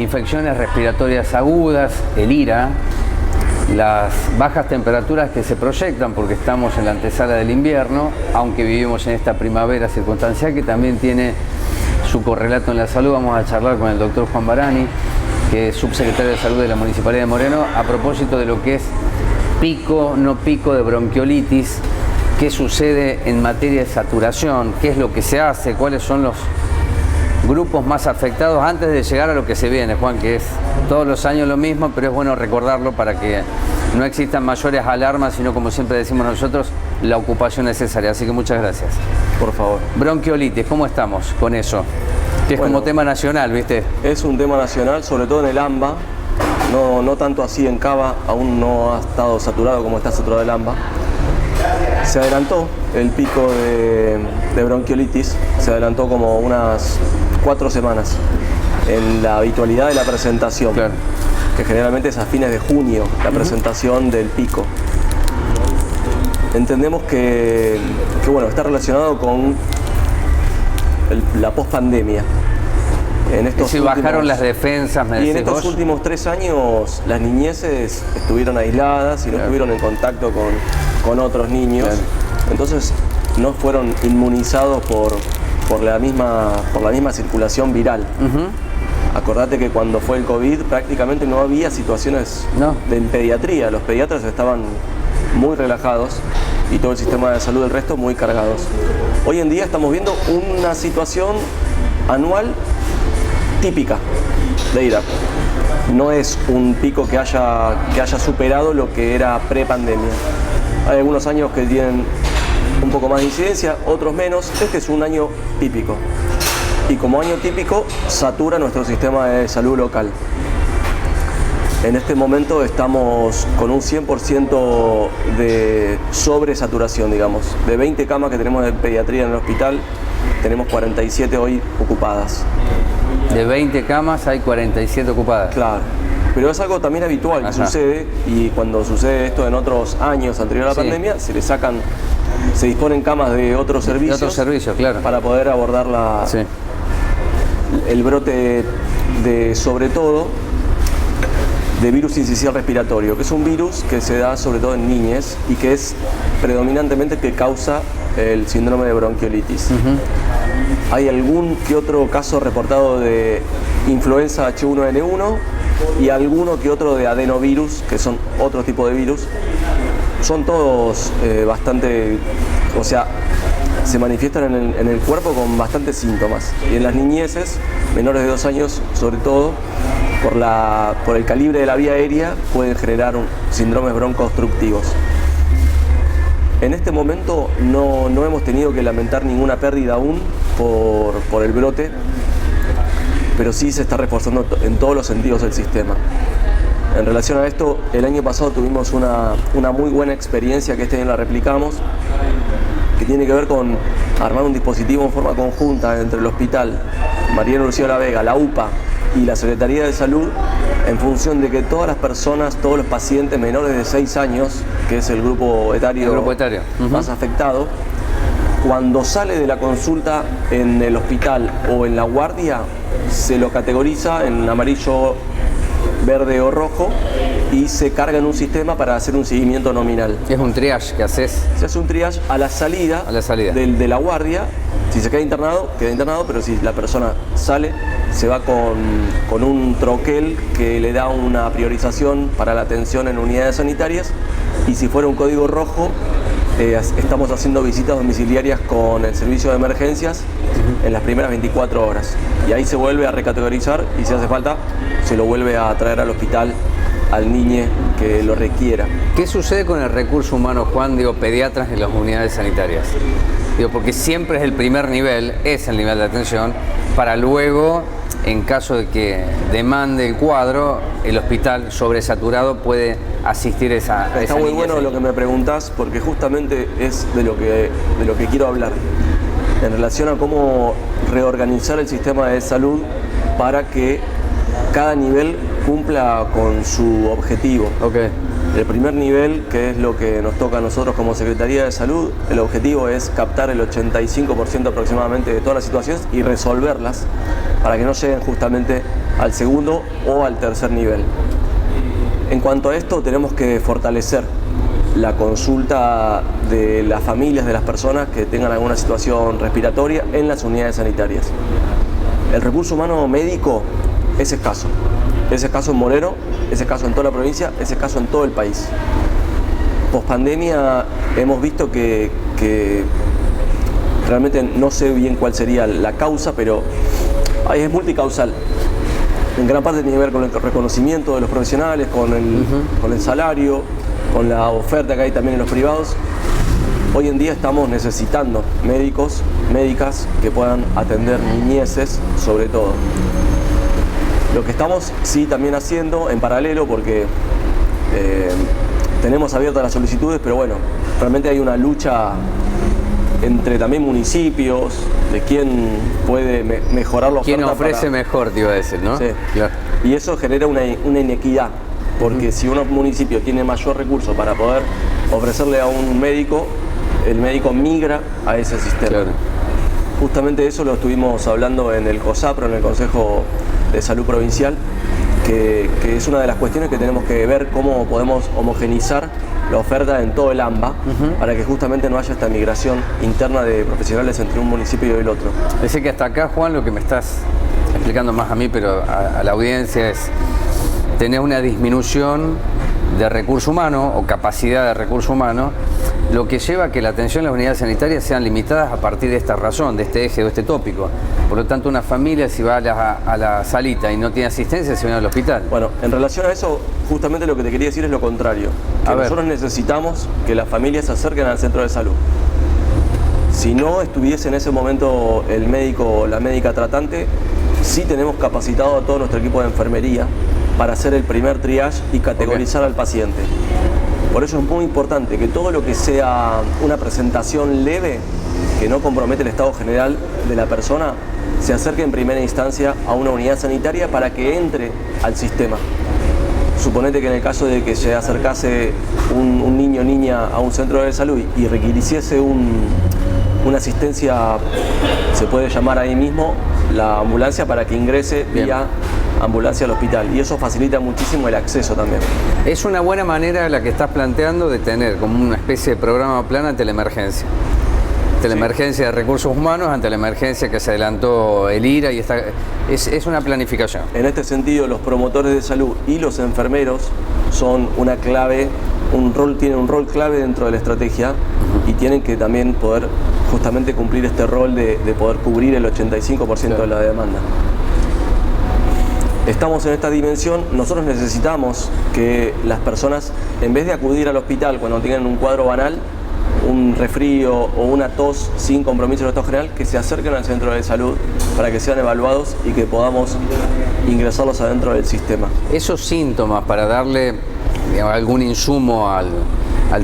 infecciones respiratorias agudas, el IRA, las bajas temperaturas que se proyectan porque estamos en la antesala del invierno, aunque vivimos en esta primavera circunstancial que también tiene su correlato en la salud. Vamos a charlar con el doctor Juan Barani, que es subsecretario de Salud de la Municipalidad de Moreno, a propósito de lo que es pico, no pico de bronquiolitis, qué sucede en materia de saturación, qué es lo que se hace, cuáles son los grupos más afectados antes de llegar a lo que se viene, Juan, que es todos los años lo mismo, pero es bueno recordarlo para que no existan mayores alarmas, sino, como siempre decimos nosotros, la ocupación necesaria. Así que muchas gracias. Por favor. Bronquiolitis, ¿cómo estamos con eso? Que es como tema nacional, ¿viste? Es un tema nacional, sobre todo en el AMBA, no tanto así en Cava, aún no ha estado saturado como está saturado el AMBA. Se adelantó el pico de bronquiolitis, se adelantó como unas 4 semanas en la habitualidad de la presentación, claro, que generalmente es a fines de junio, la presentación del pico. Entendemos que bueno, está relacionado con la pospandemia. Bajaron las defensas, me decís vos. Y en estos últimos 3 años las niñeces estuvieron aisladas y no estuvieron en contacto con otros niños. Claro. Entonces no fueron inmunizados por la misma circulación viral. Acordate que cuando fue el COVID prácticamente no había situaciones de pediatría. Los pediatras estaban muy relajados y todo el sistema de salud del resto muy cargados. Hoy en día estamos viendo una situación anual típica de Irak. No es un pico que haya superado lo que era pre-pandemia. Hay algunos años que tienen un poco más de incidencia, otros menos. Este es un año típico. Y como año típico, satura nuestro sistema de salud local. En este momento estamos con un 100% de sobresaturación, digamos. De 20 camas que tenemos de pediatría en el hospital, tenemos 47 hoy ocupadas. De 20 camas hay 47 ocupadas. Claro, pero es algo también habitual que sucede, y cuando sucede esto en otros años anterior a la pandemia, se disponen camas de otros servicios. De otros servicios, claro. Para poder abordar el brote sobre todo, de virus incisional respiratorio, que es un virus que se da sobre todo en niñez y que es predominantemente el que causa el síndrome de bronquiolitis. Hay algún que otro caso reportado de influenza H1N1 y alguno que otro de adenovirus, que son otro tipo de virus. Son todos bastante, o sea, se manifiestan en el cuerpo con bastantes síntomas. Y en las niñeces, menores de 2 años sobre todo, por el calibre de la vía aérea, pueden generar síndromes broncoobstructivos. En este momento no hemos tenido que lamentar ninguna pérdida aún por el brote, pero sí se está reforzando en todos los sentidos el sistema. En relación a esto, el año pasado tuvimos una muy buena experiencia que este año la replicamos, que tiene que ver con armar un dispositivo en forma conjunta entre el hospital Mariano Lucía de la Vega, la UPA y la Secretaría de Salud, en función de que todas las personas, todos los pacientes menores de 6 años, que es el grupo etario, más afectado, cuando sale de la consulta en el hospital o en la guardia, se lo categoriza en amarillo, verde o rojo y se carga en un sistema para hacer un seguimiento nominal. Es un triage que haces. Se hace un triage a la salida, de la guardia. Si se queda internado, pero si la persona sale, se va con un troquel que le da una priorización para la atención en unidades sanitarias, y si fuera un código rojo, estamos haciendo visitas domiciliarias con el servicio de emergencias en las primeras 24 horas. Y ahí se vuelve a recategorizar y si hace falta, se lo vuelve a traer al hospital al niño que lo requiera. ¿Qué sucede con el recurso humano, Juan, pediatras en las unidades sanitarias? Porque siempre es el primer nivel, es el nivel de atención, para luego, en caso de que demande el cuadro, el hospital sobresaturado puede asistir a esa Está muy bueno lo que me preguntás, porque justamente es de lo que quiero hablar, en relación a cómo reorganizar el sistema de salud para que cada nivel cumpla con su objetivo. El primer nivel, que es lo que nos toca a nosotros como Secretaría de Salud, el objetivo es captar el 85% aproximadamente de todas las situaciones y resolverlas para que no lleguen justamente al segundo o al tercer nivel. En cuanto a esto, tenemos que fortalecer la consulta de las familias de las personas que tengan alguna situación respiratoria en las unidades sanitarias. El recurso humano médico es escaso. Es escaso en Moreno, es escaso en toda la provincia, es escaso en todo el país. Pospandemia hemos visto que realmente no sé bien cuál sería la causa, pero es multicausal. En gran parte tiene que ver con el reconocimiento de los profesionales, con el salario, con la oferta que hay también en los privados. Hoy en día estamos necesitando médicos, médicas que puedan atender niñeces sobre todo. Lo que estamos también haciendo en paralelo, porque tenemos abiertas las solicitudes, pero bueno, realmente hay una lucha entre también municipios, de quién puede mejorar la oferta. ¿Quién ofrece mejor, te iba a decir, no? Sí. Claro. Y eso genera una inequidad, porque si un municipio tiene mayor recurso para poder ofrecerle a un médico, el médico migra a ese sistema. Claro. Justamente eso lo estuvimos hablando en el COSAPRO, en el Consejo de Salud Provincial, que es una de las cuestiones que tenemos que ver cómo podemos homogenizar la oferta en todo el AMBA para que justamente no haya esta migración interna de profesionales entre un municipio y el otro. Pensé que hasta acá, Juan, lo que me estás explicando más a mí, pero a la audiencia, es tener una disminución de recurso humano o capacidad de recurso humano, lo que lleva a que la atención en las unidades sanitarias sean limitadas a partir de esta razón, de este eje o este tópico. Por lo tanto, una familia, si va a la salita y no tiene asistencia, se viene al hospital. Bueno, en relación a eso, justamente lo que te quería decir es lo contrario. Que nosotros necesitamos que las familias se acerquen al centro de salud. Si no estuviese en ese momento el médico o la médica tratante, sí tenemos capacitado a todo nuestro equipo de enfermería para hacer el primer triage y categorizar al paciente. Por eso es muy importante que todo lo que sea una presentación leve, que no compromete el estado general de la persona, se acerque en primera instancia a una unidad sanitaria para que entre al sistema. Suponete que en el caso de que se acercase un niño o niña a un centro de salud y requiriese una asistencia, se puede llamar ahí mismo la ambulancia para que ingrese vía ambulancia al hospital, y eso facilita muchísimo el acceso también. Es una buena manera la que estás planteando de tener como una especie de programa plan ante la emergencia. Ante la emergencia de recursos humanos, ante la emergencia que se adelantó el IRA, y es una planificación. En este sentido, los promotores de salud y los enfermeros son una clave, tienen un rol clave dentro de la estrategia, y tienen que también poder justamente cumplir este rol de poder cubrir el 85% de la demanda. Estamos en esta dimensión. Nosotros necesitamos que las personas, en vez de acudir al hospital cuando tienen un cuadro banal, un resfrío o una tos sin compromiso del estado general, que se acerquen al centro de salud para que sean evaluados y que podamos ingresarlos adentro del sistema. Esos síntomas, para darle, digamos, algún insumo al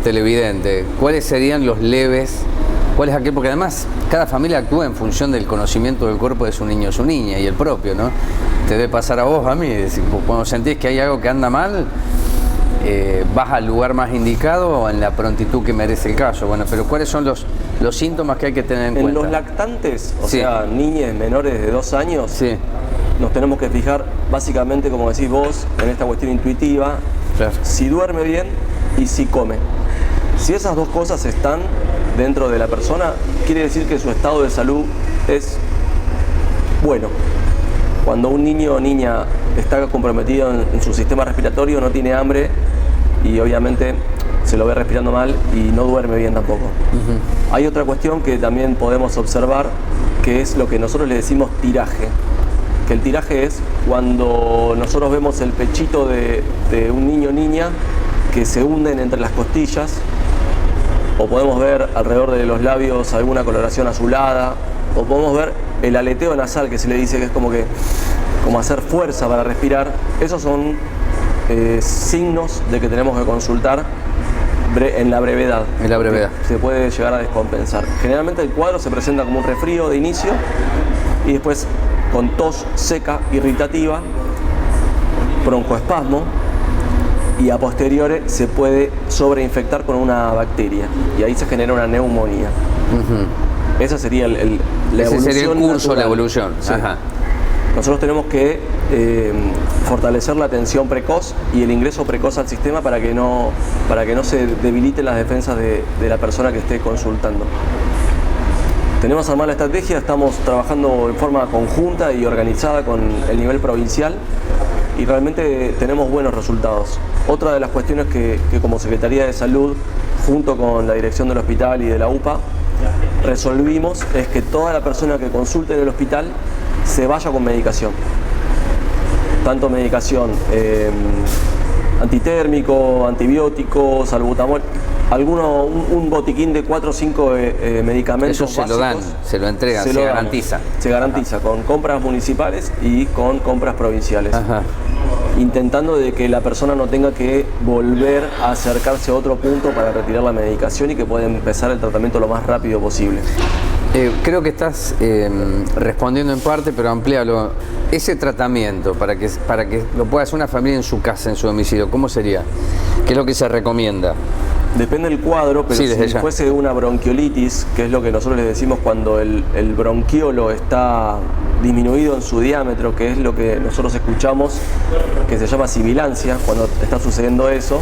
televidente, ¿cuáles serían los leves? ¿Cuál es aquel? Porque además cada familia actúa en función del conocimiento del cuerpo de su niño o su niña, y el propio, ¿no? Te debe pasar a vos, a mí, cuando sentís que hay algo que anda mal, vas al lugar más indicado o en la prontitud que merece el caso. Bueno, pero ¿cuáles son los síntomas que hay que tener en cuenta? En los lactantes, o sea, niñas menores de 2 años, nos tenemos que fijar básicamente, como decís vos, en esta cuestión intuitiva, si duerme bien y si come. Si esas dos cosas están dentro de la persona, quiere decir que su estado de salud es bueno. Cuando un niño o niña está comprometido en su sistema respiratorio, no tiene hambre y obviamente se lo ve respirando mal y no duerme bien tampoco. Hay otra cuestión que también podemos observar, que es lo que nosotros le decimos tiraje. Que el tiraje es cuando nosotros vemos el pechito de un niño o niña que se hunden entre las costillas, o podemos ver alrededor de los labios alguna coloración azulada, o podemos ver el aleteo nasal, que se le dice que es como hacer fuerza para respirar. Esos son signos de que tenemos que consultar en la brevedad. En la brevedad. Se puede llegar a descompensar. Generalmente el cuadro se presenta como un resfrío de inicio y después con tos seca, irritativa, broncoespasmo, y a posteriori se puede sobreinfectar con una bacteria y ahí se genera una neumonía. Esa sería la Ese evolución sería el curso, natural. la evolución. Sí. Ajá. Nosotros tenemos que fortalecer la atención precoz y el ingreso precoz al sistema para que no se debiliten las defensas de la persona que esté consultando. Tenemos armada la estrategia, estamos trabajando en forma conjunta y organizada con el nivel provincial y realmente tenemos buenos resultados. Otra de las cuestiones que como Secretaría de Salud, junto con la dirección del hospital y de la UPA, resolvimos es que toda la persona que consulte en el hospital se vaya con medicación. Tanto medicación antitérmico, antibiótico, salbutamol, un botiquín de 4 o 5 medicamentos Eso se básicos, lo dan, se lo entregan, se garantiza. Se garantiza con compras municipales y con compras provinciales. Ajá. Intentando de que la persona no tenga que volver a acercarse a otro punto para retirar la medicación y que pueda empezar el tratamiento lo más rápido posible. Creo que estás respondiendo en parte, pero amplíalo. Ese tratamiento, para que lo pueda hacer una familia en su casa, en su domicilio, ¿cómo sería? ¿Qué es lo que se recomienda? Depende del cuadro, pero sí, si fuese una bronquiolitis, que es lo que nosotros les decimos cuando el bronquiolo está disminuido en su diámetro, que es lo que nosotros escuchamos, que se llama sibilancia, cuando está sucediendo eso,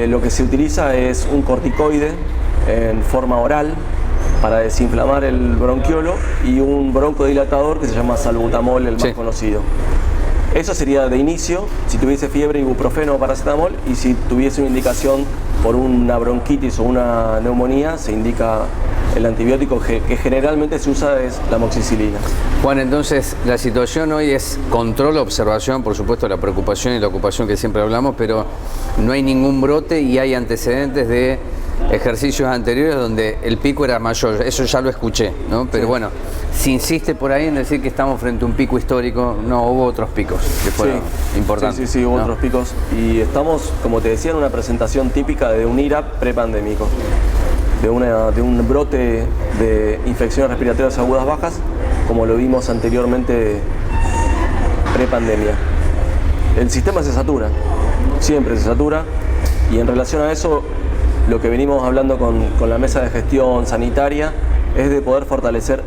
lo que se utiliza es un corticoide en forma oral para desinflamar el bronquiolo y un broncodilatador que se llama salbutamol, el más conocido. Eso sería de inicio, si tuviese fiebre, ibuprofeno o paracetamol, y si tuviese una indicación por una bronquitis o una neumonía, se indica el antibiótico que generalmente se usa es la amoxicilina. Juan, entonces la situación hoy es control, observación, por supuesto la preocupación y la ocupación que siempre hablamos, pero no hay ningún brote y hay antecedentes de ejercicios anteriores donde el pico era mayor, eso ya lo escuché, ¿no? Pero bueno, si insiste por ahí en decir que estamos frente a un pico histórico, no, hubo otros picos que fueron importantes. Sí, hubo otros picos y estamos, como te decía, en una presentación típica de un IRAP prepandémico, de un brote de infecciones respiratorias agudas bajas, como lo vimos anteriormente prepandemia. El sistema se satura, siempre se satura, y en relación a eso, lo que venimos hablando con la mesa de gestión sanitaria es de poder fortalecer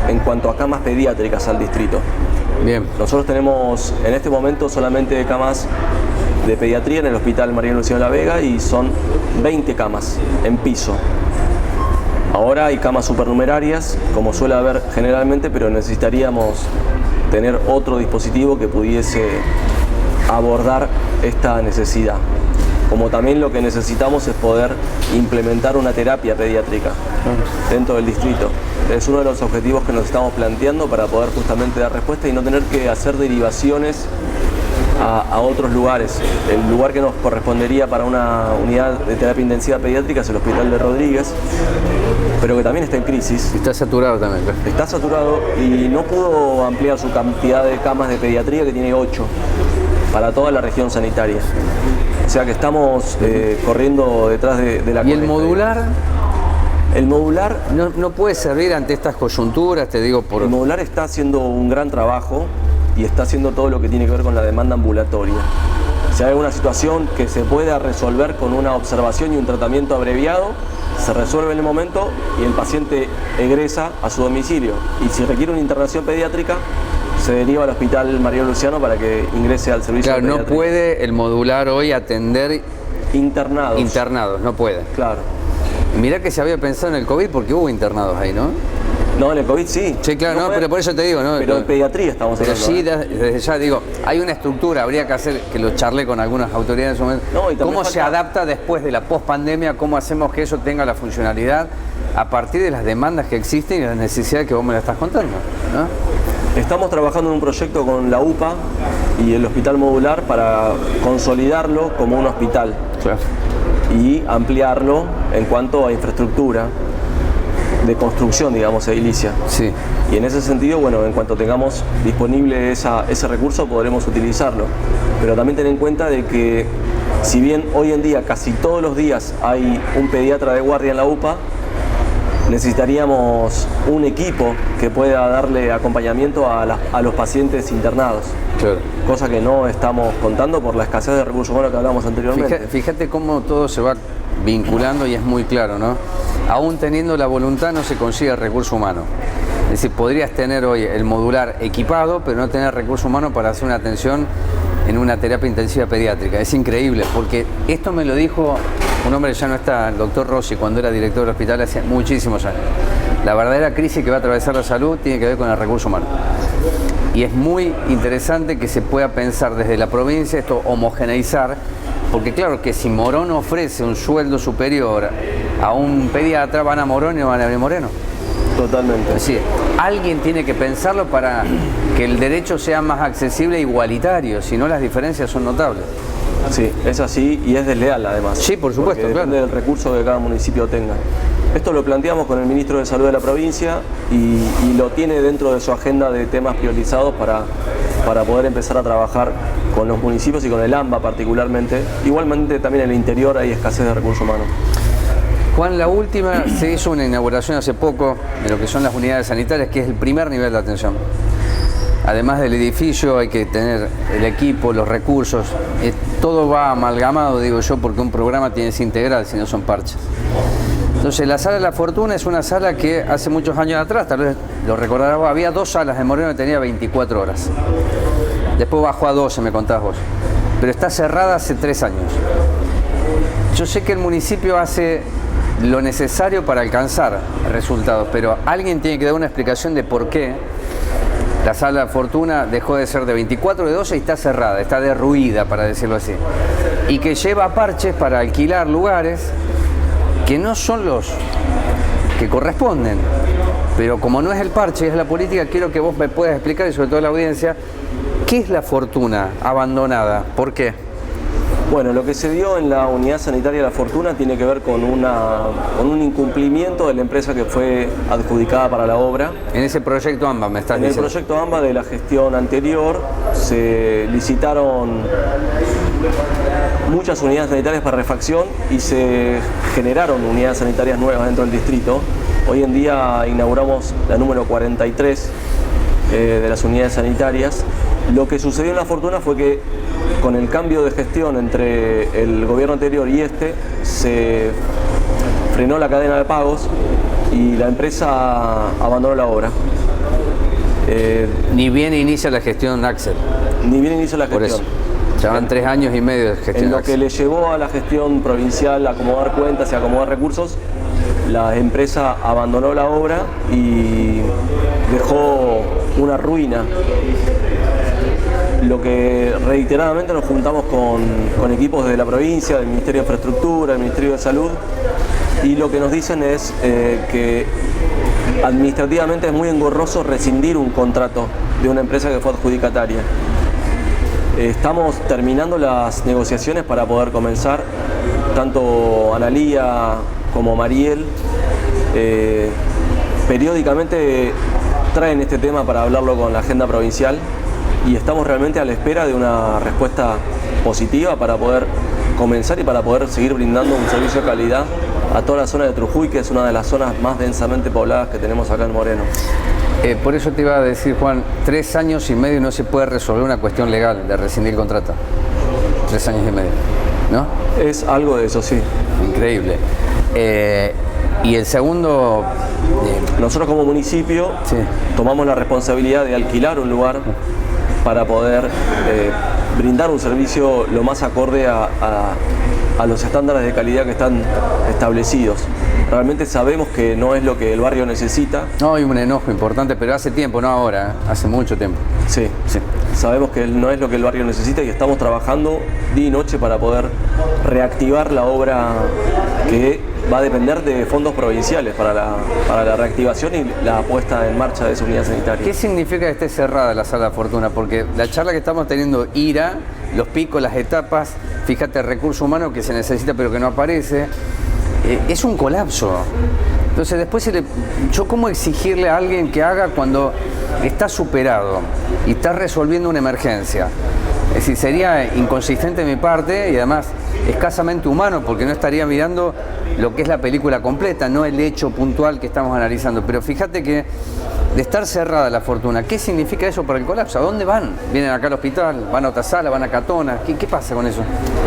en cuanto a camas pediátricas al distrito. Bien. Nosotros tenemos en este momento solamente camas de pediatría en el Hospital María Luciano La Vega y son 20 camas en piso. Ahora hay camas supernumerarias, como suele haber generalmente, pero necesitaríamos tener otro dispositivo que pudiese abordar esta necesidad. Como también lo que necesitamos es poder implementar una terapia pediátrica dentro del distrito. Es uno de los objetivos que nos estamos planteando para poder justamente dar respuesta y no tener que hacer derivaciones a otros lugares. El lugar que nos correspondería para una unidad de terapia intensiva pediátrica es el Hospital de Rodríguez, pero que también está en crisis. Está saturado también. Está saturado y no pudo ampliar su cantidad de camas de pediatría, que tiene 8, para toda la región sanitaria. O sea que estamos corriendo detrás de la ¿Y el modular? El modular no puede servir ante estas coyunturas, te digo por... El modular está haciendo un gran trabajo y está haciendo todo lo que tiene que ver con la demanda ambulatoria. Si hay alguna situación que se pueda resolver con una observación y un tratamiento abreviado, se resuelve en el momento y el paciente egresa a su domicilio. Y si requiere una internación pediátrica, se deriva al Hospital María Luciano para que ingrese al servicio pediátrico. Claro, no puede el modular hoy atender internados, no puede. Claro. Mirá que se había pensado en el COVID porque hubo internados ahí, ¿no? No, en el COVID sí. Sí, claro, no, pero por eso te digo, ¿no? Pero en pediatría estamos hablando. Pero sí, desde ya digo, hay una estructura, habría que hacer, que lo charlé con algunas autoridades en su momento. No, ¿cómo se adapta después de la pospandemia? ¿Cómo hacemos que eso tenga la funcionalidad a partir de las demandas que existen y las necesidades que vos me la estás contando, ¿no? Estamos trabajando en un proyecto con la UPA y el Hospital Modular para consolidarlo como un hospital. Claro. Y ampliarlo en cuanto a infraestructura de construcción, digamos, edilicia. Sí. Y en ese sentido, bueno, en cuanto tengamos disponible ese recurso, podremos utilizarlo. Pero también ten en cuenta de que, si bien hoy en día, casi todos los días, hay un pediatra de guardia en la UPA, necesitaríamos un equipo que pueda darle acompañamiento a los pacientes internados. Claro. Cosa que no estamos contando por la escasez de recursos humanos que hablamos anteriormente. Fíjate cómo todo se va vinculando y es muy claro, ¿no? Aún teniendo la voluntad no se consigue el recurso humano. Es decir, podrías tener hoy el modular equipado, pero no tener recurso humano para hacer una atención en una terapia intensiva pediátrica. Es increíble, porque esto me lo dijo un hombre que ya no está, el doctor Rossi, cuando era director del hospital hace muchísimos años. La verdadera crisis que va a atravesar la salud tiene que ver con el recurso humano. Y es muy interesante que se pueda pensar desde la provincia esto, homogeneizar, porque claro que si Morón ofrece un sueldo superior a un pediatra, van a Morón y no van a Moreno. Totalmente. Es decir, alguien tiene que pensarlo para que el derecho sea más accesible e igualitario, si no las diferencias son notables. Sí, es así y es desleal además. Sí, por supuesto, porque depende del recurso que cada municipio tenga. Esto lo planteamos con el ministro de Salud de la provincia y lo tiene dentro de su agenda de temas priorizados para poder empezar a trabajar con los municipios y con el AMBA particularmente. Igualmente también en el interior hay escasez de recursos humanos. Juan, la última, se hizo una inauguración hace poco de lo que son las unidades sanitarias, que es el primer nivel de atención. Además del edificio hay que tener el equipo, los recursos, todo va amalgamado, digo yo, porque un programa tiene que ser integral, si no son parches. Entonces la sala de la Fortuna es una sala que hace muchos años atrás, tal vez lo recordarás vos, había 2 salas de Moreno que tenía 24 horas. Después bajó a 12, me contás vos. Pero está cerrada hace 3 años. Yo sé que el municipio hace lo necesario para alcanzar resultados, pero alguien tiene que dar una explicación de por qué la sala de Fortuna dejó de ser de 24 de 12 y está cerrada, está derruida, para decirlo así, y que lleva parches para alquilar lugares que no son los que corresponden, pero como no es el parche, es la política, quiero que vos me puedas explicar, y sobre todo la audiencia, ¿qué es la Fortuna abandonada? ¿Por qué? Bueno, lo que se dio en la unidad sanitaria de La Fortuna tiene que ver con un incumplimiento de la empresa que fue adjudicada para la obra. En ese proyecto AMBA, me estás diciendo. En el proyecto AMBA de la gestión anterior se licitaron muchas unidades sanitarias para refacción y se generaron unidades sanitarias nuevas dentro del distrito. Hoy en día inauguramos la número 43 de las unidades sanitarias. Lo que sucedió en La Fortuna fue que con el cambio de gestión entre el gobierno anterior y este, se frenó la cadena de pagos y la empresa abandonó la obra. Ni bien inicia la gestión Axel. Ni bien inicia la gestión. Por eso. Ya van 3 años y medio de gestión. En lo que le llevó a la gestión provincial a acomodar cuentas y acomodar recursos, la empresa abandonó la obra y dejó una ruina. Lo que reiteradamente nos juntamos con equipos de la provincia, del Ministerio de Infraestructura, del Ministerio de Salud, y lo que nos dicen es que administrativamente es muy engorroso rescindir un contrato de una empresa que fue adjudicataria. Estamos terminando las negociaciones para poder comenzar, tanto Analía como Mariel periódicamente traen este tema para hablarlo con la agenda provincial y estamos realmente a la espera de una respuesta positiva para poder comenzar y para poder seguir brindando un servicio de calidad a toda la zona de Trujuy, que es una de las zonas más densamente pobladas que tenemos acá en Moreno. Por eso te iba a decir, Juan, 3 años y medio no se puede resolver una cuestión legal de rescindir el contrato. 3 años y medio, ¿no? Es algo de eso, sí. Increíble. Y el segundo... Nosotros como municipio tomamos la responsabilidad de alquilar un lugar para poder brindar un servicio lo más acorde a los estándares de calidad que están establecidos. Realmente sabemos que no es lo que el barrio necesita. No, hay un enojo importante, pero hace tiempo, no ahora, hace mucho tiempo. Sí, sí. Sabemos que no es lo que el barrio necesita y estamos trabajando día y noche para poder reactivar la obra que va a depender de fondos provinciales para la reactivación y la puesta en marcha de esa unidad sanitaria. ¿Qué significa que esté cerrada la Sala de Fortuna? Porque la charla que estamos teniendo ira, los picos, las etapas, fíjate el recurso humano que se necesita pero que no aparece, es un colapso. Entonces después yo cómo exigirle a alguien que haga cuando está superado y está resolviendo una emergencia. Es decir, sería inconsistente de mi parte y además escasamente humano, porque no estaría mirando lo que es la película completa, no el hecho puntual que estamos analizando. Pero fíjate que de estar cerrada la fortuna, ¿qué significa eso para el colapso? ¿A dónde van? ¿Vienen acá al hospital? ¿Van a otra sala? ¿Van a Catona? ¿Qué pasa con eso?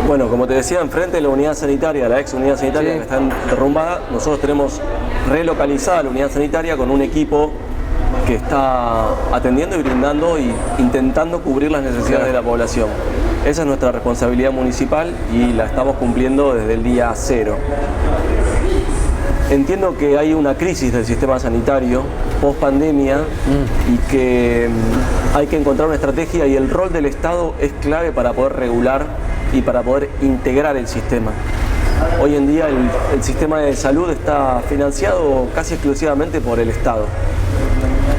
Bueno, como te decía, enfrente de la unidad sanitaria, la ex unidad sanitaria, sí, que está derrumbada, nosotros tenemos relocalizada la unidad sanitaria con un equipo que está atendiendo y brindando y intentando cubrir las necesidades de la población. Esa es nuestra responsabilidad municipal y la estamos cumpliendo desde el día 0. Entiendo que hay una crisis del sistema sanitario post pandemia y que hay que encontrar una estrategia, y el rol del Estado es clave para poder regular y para poder integrar el sistema. Hoy en día el sistema de salud está financiado casi exclusivamente por el Estado,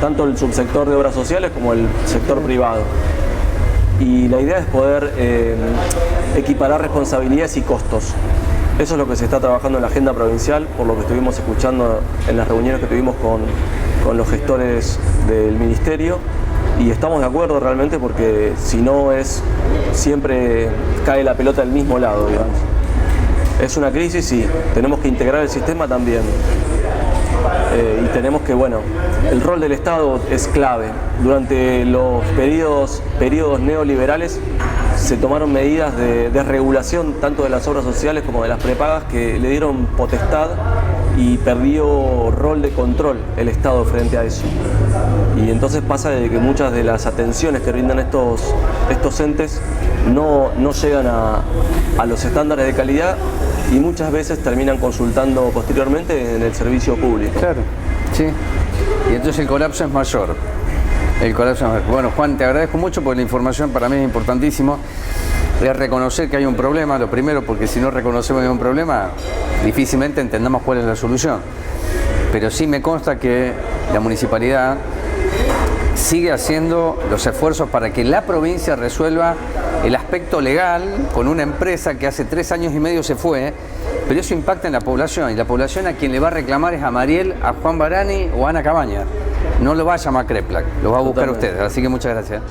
tanto el subsector de obras sociales como el sector privado. Y la idea es poder equiparar responsabilidades y costos. Eso es lo que se está trabajando en la agenda provincial, por lo que estuvimos escuchando en las reuniones que tuvimos con los gestores del ministerio, y estamos de acuerdo realmente, porque si no es, siempre cae la pelota del mismo lado, digamos. Es una crisis, sí, tenemos que integrar el sistema también. Y tenemos que, bueno, el rol del Estado es clave. Durante los periodos neoliberales se tomaron medidas de desregulación tanto de las obras sociales como de las prepagas, que le dieron potestad y perdió rol de control el Estado frente a eso. Y entonces pasa de que muchas de las atenciones que brindan estos entes no llegan a los estándares de calidad, y muchas veces terminan consultando posteriormente en el servicio público. Claro, sí. Y entonces el colapso es mayor. Bueno, Juan, te agradezco mucho porque la información para mí es importantísimo. Es reconocer que hay un problema, lo primero, porque si no reconocemos que hay un problema, difícilmente entendamos cuál es la solución. Pero sí me consta que la municipalidad sigue haciendo los esfuerzos para que la provincia resuelva el aspecto legal con una empresa que hace 3 años y medio se fue, pero eso impacta en la población, y la población a quien le va a reclamar es a Mariel, a Juan Barani o a Ana Cabañas. No lo va a llamar Kreplak, lo va a buscar ustedes, así que muchas gracias.